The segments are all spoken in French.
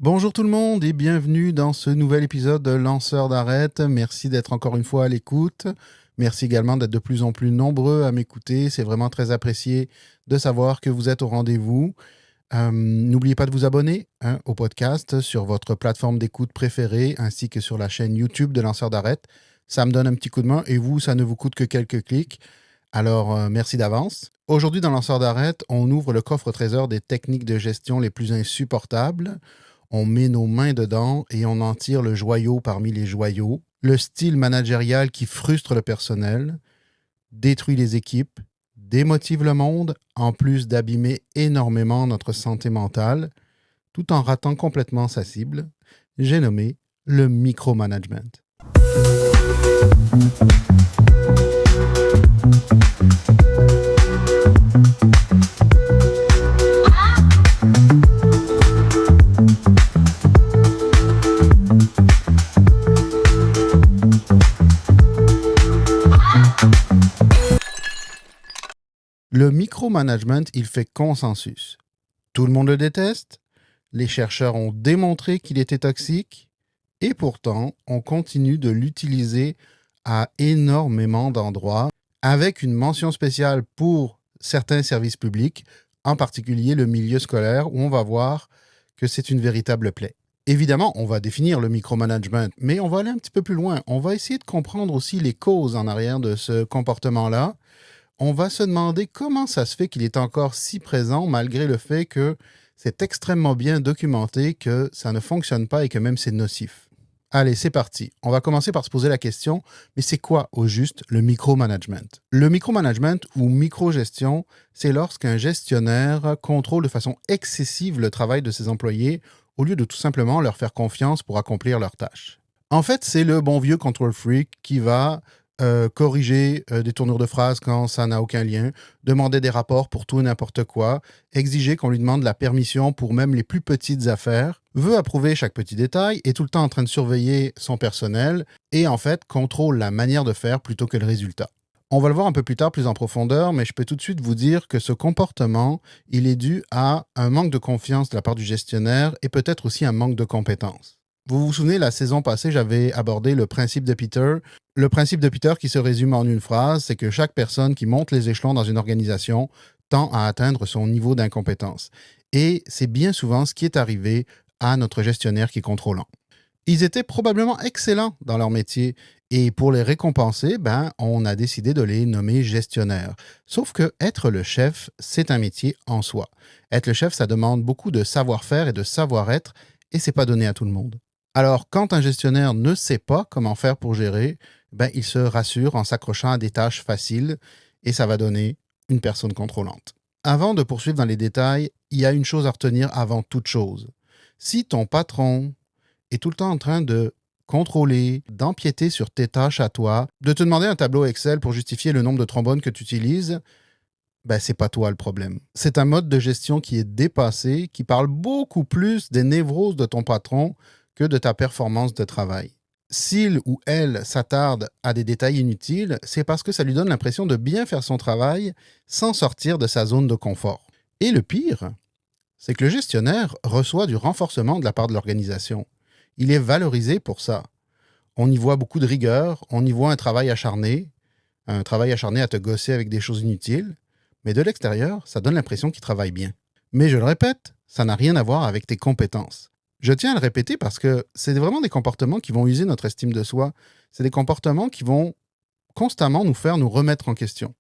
Bonjour tout le monde et bienvenue dans ce nouvel épisode de Lanceur d'Arrête. Merci d'être encore une fois à l'écoute. Merci également d'être de plus en plus nombreux à m'écouter. C'est vraiment très apprécié de savoir que vous êtes au rendez-vous. N'oubliez pas de vous abonner au podcast sur votre plateforme d'écoute préférée ainsi que sur la chaîne YouTube de Lanceur d'Arrête. Ça me donne un petit coup de main et vous, ça ne vous coûte que quelques clics. Alors, merci d'avance. Aujourd'hui, dans Lanceur d'Arrête, on ouvre le coffre-trésor des techniques de gestion les plus insupportables. On met nos mains dedans et on en tire le joyau parmi les joyaux. Le style managérial qui frustre le personnel, détruit les équipes, démotive le monde, en plus d'abîmer énormément notre santé mentale, tout en ratant complètement sa cible. J'ai nommé le micromanagement. Le micromanagement, il fait consensus. Tout le monde le déteste, les chercheurs ont démontré qu'il était toxique, et pourtant, on continue de l'utiliser à énormément d'endroits, avec une mention spéciale pour certains services publics, en particulier le milieu scolaire, où on va voir que c'est une véritable plaie. Évidemment, on va définir le micromanagement, mais on va aller un petit peu plus loin. On va essayer de comprendre aussi les causes en arrière de ce comportement-là. On va se demander comment ça se fait qu'il est encore si présent malgré le fait que c'est extrêmement bien documenté que ça ne fonctionne pas et que même c'est nocif. Allez, c'est parti. On va commencer par se poser la question, mais c'est quoi au juste le micromanagement? Le micromanagement ou microgestion, c'est lorsqu'un gestionnaire contrôle de façon excessive le travail de ses employés au lieu de tout simplement leur faire confiance pour accomplir leurs tâches. En fait, c'est le bon vieux control freak qui va corriger des tournures de phrases quand ça n'a aucun lien, demander des rapports pour tout et n'importe quoi, exiger qu'on lui demande la permission pour même les plus petites affaires, veut approuver chaque petit détail, est tout le temps en train de surveiller son personnel et en fait contrôle la manière de faire plutôt que le résultat. On va le voir un peu plus tard, plus en profondeur, mais je peux tout de suite vous dire que ce comportement, il est dû à un manque de confiance de la part du gestionnaire et peut-être aussi un manque de compétences. Vous vous souvenez, la saison passée, j'avais abordé le principe de Peter. Le principe de Peter qui se résume en une phrase, c'est que chaque personne qui monte les échelons dans une organisation tend à atteindre son niveau d'incompétence. Et c'est bien souvent ce qui est arrivé à notre gestionnaire qui est contrôlant. Ils étaient probablement excellents dans leur métier et pour les récompenser, on a décidé de les nommer gestionnaires. Sauf que être le chef, c'est un métier en soi. Être le chef, ça demande beaucoup de savoir-faire et de savoir-être et c'est pas donné à tout le monde. Alors, quand un gestionnaire ne sait pas comment faire pour gérer, il se rassure en s'accrochant à des tâches faciles et ça va donner une personne contrôlante. Avant de poursuivre dans les détails, il y a une chose à retenir avant toute chose. Si ton patron est tout le temps en train de contrôler, d'empiéter sur tes tâches à toi, de te demander un tableau Excel pour justifier le nombre de trombones que tu utilises, c'est pas toi le problème. C'est un mode de gestion qui est dépassé, qui parle beaucoup plus des névroses de ton patron que de ta performance de travail. S'il ou elle s'attarde à des détails inutiles, c'est parce que ça lui donne l'impression de bien faire son travail sans sortir de sa zone de confort. Et le pire, c'est que le gestionnaire reçoit du renforcement de la part de l'organisation. Il est valorisé pour ça. On y voit beaucoup de rigueur, on y voit un travail acharné à te gosser avec des choses inutiles, mais de l'extérieur, ça donne l'impression qu'il travaille bien. Mais je le répète, ça n'a rien à voir avec tes compétences. Je tiens à le répéter parce que c'est vraiment des comportements qui vont user notre estime de soi. C'est des comportements qui vont constamment nous faire nous remettre en question.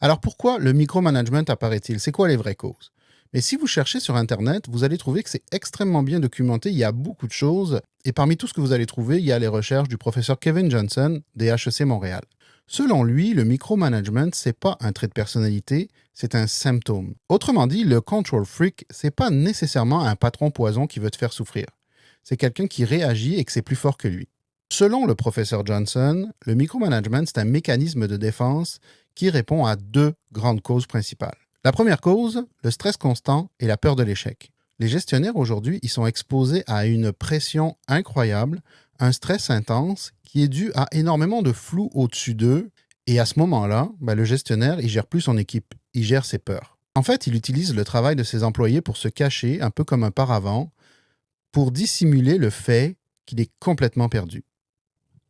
Alors pourquoi le micromanagement apparaît-il? C'est quoi les vraies causes? Mais si vous cherchez sur Internet, vous allez trouver que c'est extrêmement bien documenté. Il y a beaucoup de choses. Et parmi tout ce que vous allez trouver, il y a les recherches du professeur Kevin Johnson des HEC Montréal. Selon lui, le micromanagement, c'est pas un trait de personnalité, c'est un symptôme. Autrement dit, le control freak, c'est pas nécessairement un patron poison qui veut te faire souffrir. C'est quelqu'un qui réagit et que c'est plus fort que lui. Selon le professeur Johnson, le micromanagement, c'est un mécanisme de défense qui répond à deux grandes causes principales. La première cause, le stress constant et la peur de l'échec. Les gestionnaires aujourd'hui, ils sont exposés à une pression incroyable, un stress intense qui est dû à énormément de flou au-dessus d'eux. Et à ce moment-là, le gestionnaire, il gère plus son équipe, il gère ses peurs. En fait, il utilise le travail de ses employés pour se cacher, un peu comme un paravent, pour dissimuler le fait qu'il est complètement perdu.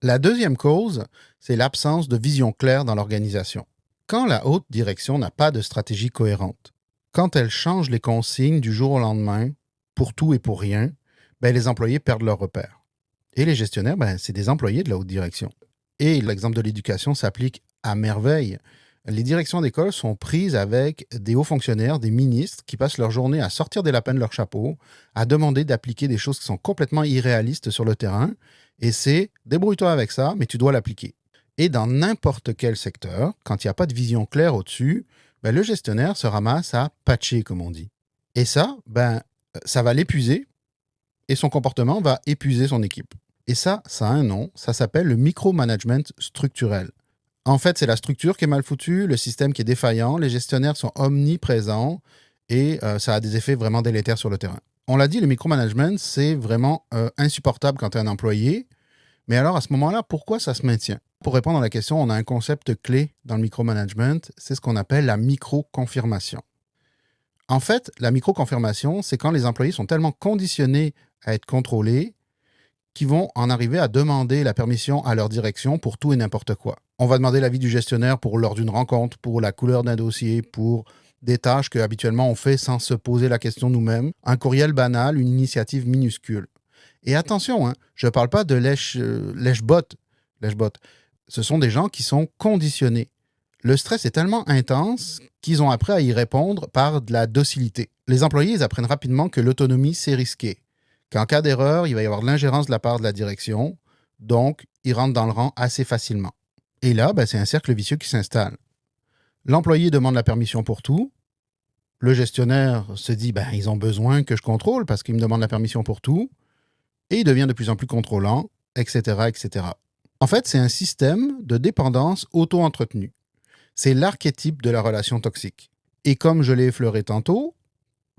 La deuxième cause, c'est l'absence de vision claire dans l'organisation. Quand la haute direction n'a pas de stratégie cohérente, quand elle change les consignes du jour au lendemain, pour tout et pour rien, les employés perdent leur repère. Et les gestionnaires, c'est des employés de la haute direction. Et l'exemple de l'éducation s'applique à merveille. Les directions d'école sont prises avec des hauts fonctionnaires, des ministres, qui passent leur journée à sortir des lapins de leur chapeau, à demander d'appliquer des choses qui sont complètement irréalistes sur le terrain, et c'est débrouille-toi avec ça, mais tu dois l'appliquer. Et dans n'importe quel secteur, quand il n'y a pas de vision claire au-dessus, le gestionnaire se ramasse à patcher, comme on dit. Et ça va l'épuiser, et son comportement va épuiser son équipe. Et ça a un nom, ça s'appelle le micromanagement structurel. En fait, c'est la structure qui est mal foutue, le système qui est défaillant, les gestionnaires sont omniprésents et ça a des effets vraiment délétères sur le terrain. On l'a dit, le micromanagement, c'est vraiment insupportable quand tu es un employé. Mais alors, à ce moment-là, pourquoi ça se maintient? Pour répondre à la question, on a un concept clé dans le micromanagement, c'est ce qu'on appelle la micro-confirmation. En fait, la micro-confirmation, c'est quand les employés sont tellement conditionnés à être contrôlés qu'ils vont en arriver à demander la permission à leur direction pour tout et n'importe quoi. On va demander l'avis du gestionnaire pour lors d'une rencontre, pour la couleur d'un dossier, pour des tâches que habituellement on fait sans se poser la question nous-mêmes, un courriel banal, une initiative minuscule. Et attention, je ne parle pas de lèche-bot. Ce sont des gens qui sont conditionnés. Le stress est tellement intense qu'ils ont appris à y répondre par de la docilité. Les employés, ils apprennent rapidement que l'autonomie, c'est risqué. Qu'en cas d'erreur, il va y avoir de l'ingérence de la part de la direction, donc ils rentrent dans le rang assez facilement. Et là, c'est un cercle vicieux qui s'installe. L'employé demande la permission pour tout. Le gestionnaire se dit, ils ont besoin que je contrôle parce qu'ils me demandent la permission pour tout. Et il devient de plus en plus contrôlant, etc., etc. En fait, c'est un système de dépendance auto-entretenu. C'est l'archétype de la relation toxique. Et comme je l'ai effleuré tantôt,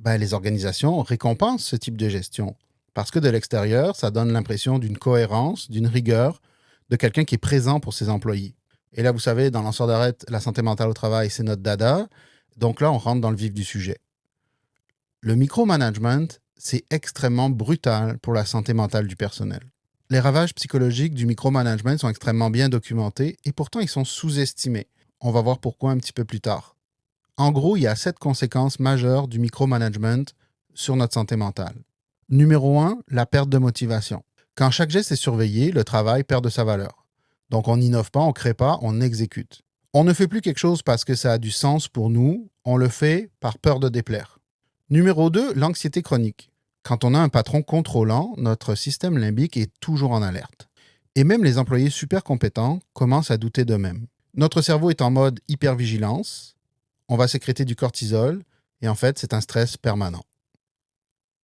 les organisations récompensent ce type de gestion. Parce que de l'extérieur, ça donne l'impression d'une cohérence, d'une rigueur, de quelqu'un qui est présent pour ses employés. Et là, vous savez, dans Lanceur d'arrêt, la santé mentale au travail, c'est notre dada. Donc là, on rentre dans le vif du sujet. Le micromanagement, c'est extrêmement brutal pour la santé mentale du personnel. Les ravages psychologiques du micromanagement sont extrêmement bien documentés et pourtant ils sont sous-estimés. On va voir pourquoi un petit peu plus tard. En gros, il y a 7 conséquences majeures du micromanagement sur notre santé mentale. Numéro 1, la perte de motivation. Quand chaque geste est surveillé, le travail perd de sa valeur. Donc on n'innove pas, on ne crée pas, on exécute. On ne fait plus quelque chose parce que ça a du sens pour nous, on le fait par peur de déplaire. Numéro 2, l'anxiété chronique. Quand on a un patron contrôlant, notre système limbique est toujours en alerte. Et même les employés super compétents commencent à douter d'eux-mêmes. Notre cerveau est en mode hypervigilance, on va sécréter du cortisol, et en fait, c'est un stress permanent.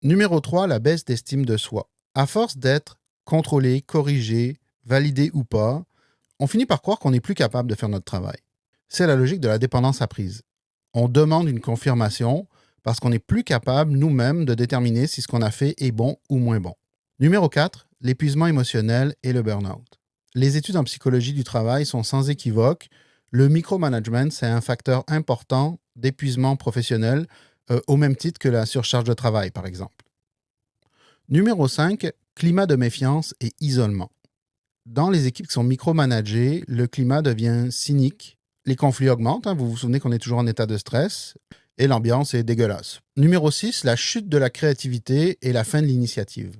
Numéro 3, la baisse d'estime de soi. À force d'être contrôlé, corrigé, validé ou pas, on finit par croire qu'on n'est plus capable de faire notre travail. C'est la logique de la dépendance apprise. On demande une confirmation parce qu'on n'est plus capable nous-mêmes de déterminer si ce qu'on a fait est bon ou moins bon. Numéro 4, l'épuisement émotionnel et le burn-out. Les études en psychologie du travail sont sans équivoque. Le micromanagement, c'est un facteur important d'épuisement professionnel, au même titre que la surcharge de travail, par exemple. Numéro 5, climat de méfiance et isolement. Dans les équipes qui sont micromanagées, le climat devient cynique, les conflits augmentent, vous vous souvenez qu'on est toujours en état de stress, et l'ambiance est dégueulasse. Numéro 6, la chute de la créativité et la fin de l'initiative.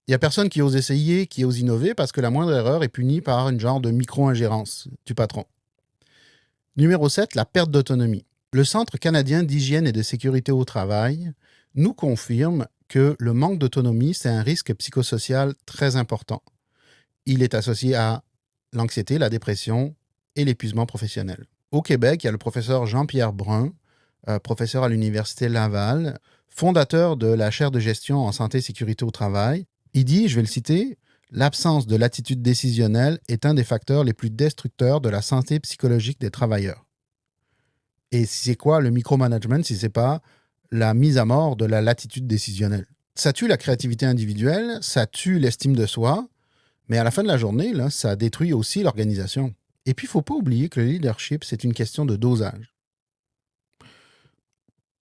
Il n'y a personne qui ose essayer, qui ose innover, parce que la moindre erreur est punie par une genre de micro-ingérence du patron. Numéro 7, la perte d'autonomie. Le Centre canadien d'hygiène et de sécurité au travail nous confirme que le manque d'autonomie, c'est un risque psychosocial très important. Il est associé à l'anxiété, la dépression et l'épuisement professionnel. Au Québec, il y a le professeur Jean-Pierre Brun, professeur à l'Université Laval, fondateur de la chaire de gestion en santé et sécurité au travail. Il dit, je vais le citer, « L'absence de l'attitude décisionnelle est un des facteurs les plus destructeurs de la santé psychologique des travailleurs. » Et c'est quoi le micromanagement si ce n'est pas la mise à mort de la latitude décisionnelle? Ça tue la créativité individuelle, ça tue l'estime de soi, mais à la fin de la journée, là, ça détruit aussi l'organisation. Et puis, il ne faut pas oublier que le leadership, c'est une question de dosage.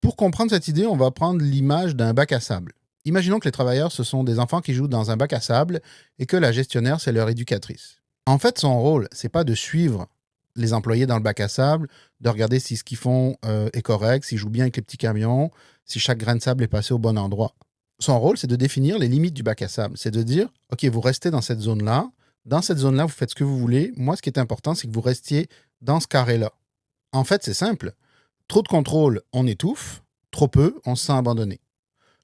Pour comprendre cette idée, on va prendre l'image d'un bac à sable. Imaginons que les travailleurs, ce sont des enfants qui jouent dans un bac à sable et que la gestionnaire, c'est leur éducatrice. En fait, son rôle, c'est pas de suivre les employés dans le bac à sable, de regarder si ce qu'ils font est correct, s'ils jouent bien avec les petits camions, si chaque grain de sable est passé au bon endroit. Son rôle, c'est de définir les limites du bac à sable. C'est de dire, OK, vous restez dans cette zone-là. Dans cette zone-là, vous faites ce que vous voulez. Moi, ce qui est important, c'est que vous restiez dans ce carré-là. En fait, c'est simple. Trop de contrôle, on étouffe. Trop peu, on se sent abandonné.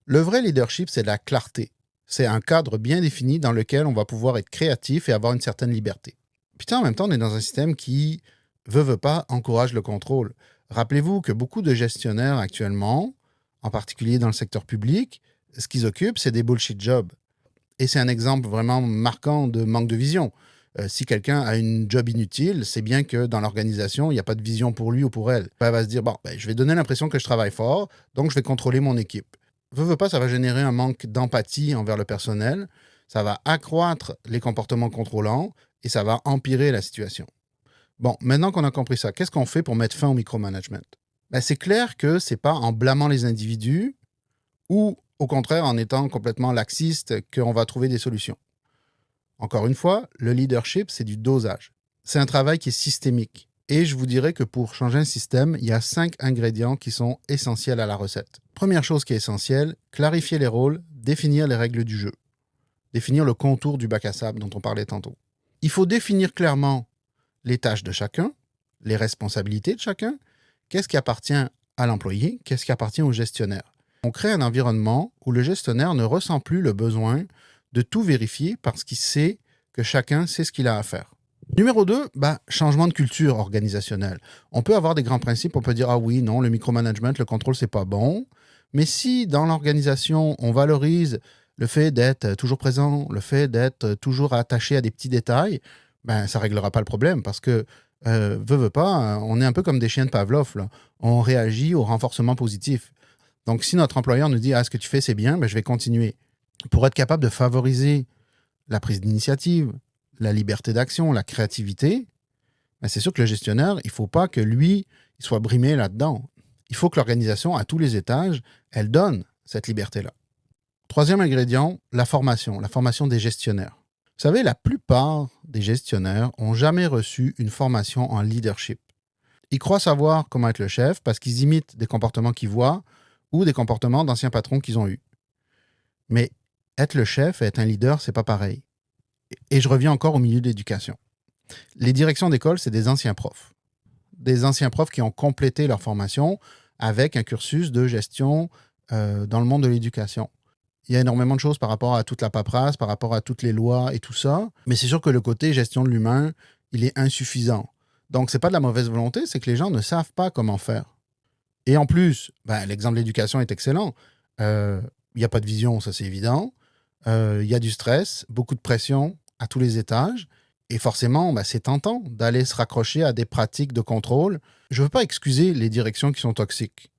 Le vrai leadership, c'est de la clarté. C'est un cadre bien défini dans lequel on va pouvoir être créatif et avoir une certaine liberté. Puis en même temps, on est dans un système qui, veut pas, encourage le contrôle. Rappelez-vous que beaucoup de gestionnaires actuellement, en particulier dans le secteur public, ce qu'ils occupent, c'est des bullshit jobs. Et c'est un exemple vraiment marquant de manque de vision. Si quelqu'un a une job inutile, c'est bien que dans l'organisation, il n'y a pas de vision pour lui ou pour elle. Elle va se dire, bon, je vais donner l'impression que je travaille fort, donc je vais contrôler mon équipe. Veut pas, ça va générer un manque d'empathie envers le personnel, ça va accroître les comportements contrôlants et ça va empirer la situation. Bon, maintenant qu'on a compris ça, qu'est-ce qu'on fait pour mettre fin au micromanagement? C'est clair que c'est pas en blâmant les individus ou au contraire en étant complètement laxiste qu'on va trouver des solutions. Encore une fois, le leadership, c'est du dosage. C'est un travail qui est systémique. Et je vous dirais que pour changer un système, il y a 5 ingrédients qui sont essentiels à la recette. Première chose qui est essentielle, clarifier les rôles, définir les règles du jeu. Définir le contour du bac à sable dont on parlait tantôt. Il faut définir clairement les tâches de chacun, les responsabilités de chacun, qu'est-ce qui appartient à l'employé, qu'est-ce qui appartient au gestionnaire. On crée un environnement où le gestionnaire ne ressent plus le besoin de tout vérifier parce qu'il sait que chacun sait ce qu'il a à faire. Numéro 2, changement de culture organisationnelle. On peut avoir des grands principes, on peut dire, ah oui, non, le micromanagement, le contrôle, c'est pas bon. Mais si dans l'organisation, on valorise le fait d'être toujours présent, le fait d'être toujours attaché à des petits détails, ça réglera pas le problème parce que, veut pas, on est un peu comme des chiens de Pavlov, là. On réagit au renforcement positif. Donc, si notre employeur nous dit, ah, ce que tu fais, c'est bien, je vais continuer. Pour être capable de favoriser la prise d'initiative, la liberté d'action, la créativité, c'est sûr que le gestionnaire, il ne faut pas que lui il soit brimé là-dedans. Il faut que l'organisation, à tous les étages, elle donne cette liberté-là. Troisième ingrédient, la formation des gestionnaires. Vous savez, la plupart des gestionnaires n'ont jamais reçu une formation en leadership. Ils croient savoir comment être le chef parce qu'ils imitent des comportements qu'ils voient ou des comportements d'anciens patrons qu'ils ont eus. Mais être le chef et être un leader, c'est pas pareil. Et je reviens encore au milieu de l'éducation. Les directions d'école, c'est des anciens profs. Des anciens profs qui ont complété leur formation avec un cursus de gestion dans le monde de l'éducation. Il y a énormément de choses par rapport à toute la paperasse, par rapport à toutes les lois et tout ça. Mais c'est sûr que le côté gestion de l'humain, il est insuffisant. Donc, c'est pas de la mauvaise volonté, c'est que les gens ne savent pas comment faire. Et en plus, l'exemple de l'éducation est excellent. Il n'y a pas de vision, ça c'est évident. Il y a du stress, beaucoup de pression à tous les étages. Et forcément, c'est tentant d'aller se raccrocher à des pratiques de contrôle. Je ne veux pas excuser les directions qui sont toxiques.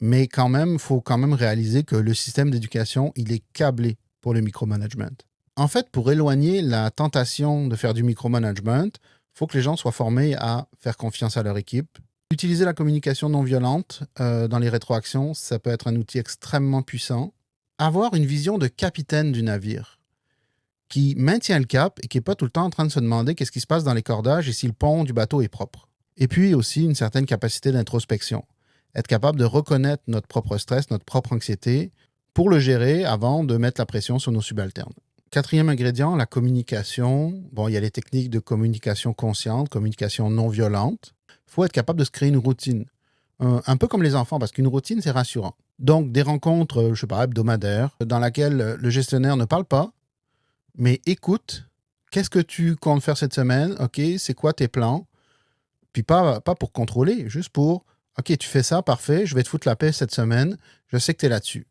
Mais quand même, il faut quand même réaliser que le système d'éducation, il est câblé pour le micromanagement. En fait, pour éloigner la tentation de faire du micromanagement, il faut que les gens soient formés à faire confiance à leur équipe. Utiliser la communication non violente dans les rétroactions, ça peut être un outil extrêmement puissant. Avoir une vision de capitaine du navire qui maintient le cap et qui n'est pas tout le temps en train de se demander qu'est-ce qui se passe dans les cordages et si le pont du bateau est propre. Et puis aussi une certaine capacité d'introspection. Être capable de reconnaître notre propre stress, notre propre anxiété pour le gérer avant de mettre la pression sur nos subalternes. Quatrième ingrédient, la communication. Bon, il y a les techniques de communication consciente, communication non violente. Il faut être capable de se créer une routine. Un peu comme les enfants, parce qu'une routine, c'est rassurant. Donc, des rencontres, hebdomadaires, dans lesquelles le gestionnaire ne parle pas, mais écoute, qu'est-ce que tu comptes faire cette semaine? OK, c'est quoi tes plans? Puis pas pour contrôler, juste pour, OK, tu fais ça, parfait, je vais te foutre la paix cette semaine, je sais que tu es là-dessus.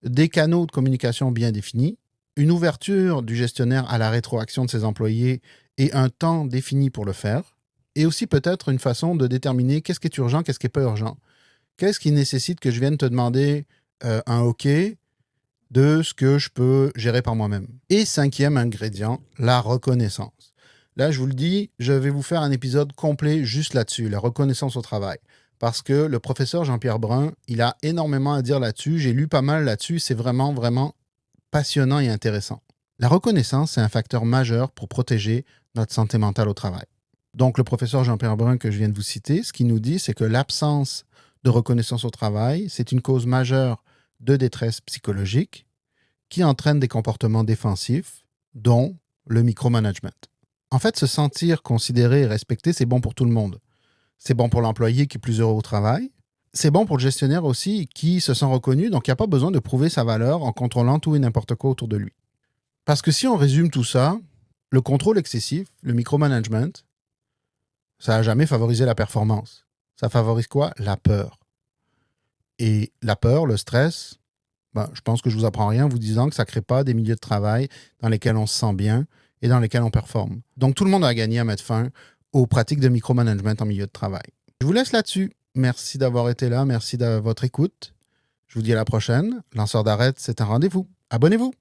Des canaux de communication bien définis, une ouverture du gestionnaire à la rétroaction de ses employés et un temps défini pour le faire, et aussi peut-être une façon de déterminer qu'est-ce qui est urgent, qu'est-ce qui n'est pas urgent. Qu'est-ce qui nécessite que je vienne te demander un OK de ce que je peux gérer par moi-même. Et cinquième ingrédient, la reconnaissance. Là, je vous le dis, je vais vous faire un épisode complet juste là-dessus, la reconnaissance au travail. parce que le professeur Jean-Pierre Brun, il a énormément à dire là-dessus. J'ai lu pas mal là-dessus. C'est vraiment, vraiment passionnant et intéressant. La reconnaissance, c'est un facteur majeur pour protéger notre santé mentale au travail. Donc, le professeur Jean-Pierre Brun que je viens de vous citer, ce qu'il nous dit, c'est que l'absence de reconnaissance au travail, c'est une cause majeure de détresse psychologique qui entraîne des comportements défensifs, dont le micromanagement. En fait, se sentir considéré et respecté, c'est bon pour tout le monde. C'est bon pour l'employé qui est plus heureux au travail. C'est bon pour le gestionnaire aussi qui se sent reconnu, donc il n'y a pas besoin de prouver sa valeur en contrôlant tout et n'importe quoi autour de lui. Parce que si on résume tout ça, le contrôle excessif, le micromanagement, ça n'a jamais favorisé la performance. Ça favorise quoi? La peur. Et la peur, le stress, je pense que je vous apprends rien en vous disant que ça ne crée pas des milieux de travail dans lesquels on se sent bien et dans lesquels on performe. Donc tout le monde a gagné à mettre fin aux pratiques de micromanagement en milieu de travail. Je vous laisse là-dessus. Merci d'avoir été là. Merci de votre écoute. Je vous dis à la prochaine. Lanceur d'arrêt, c'est un rendez-vous. Abonnez-vous.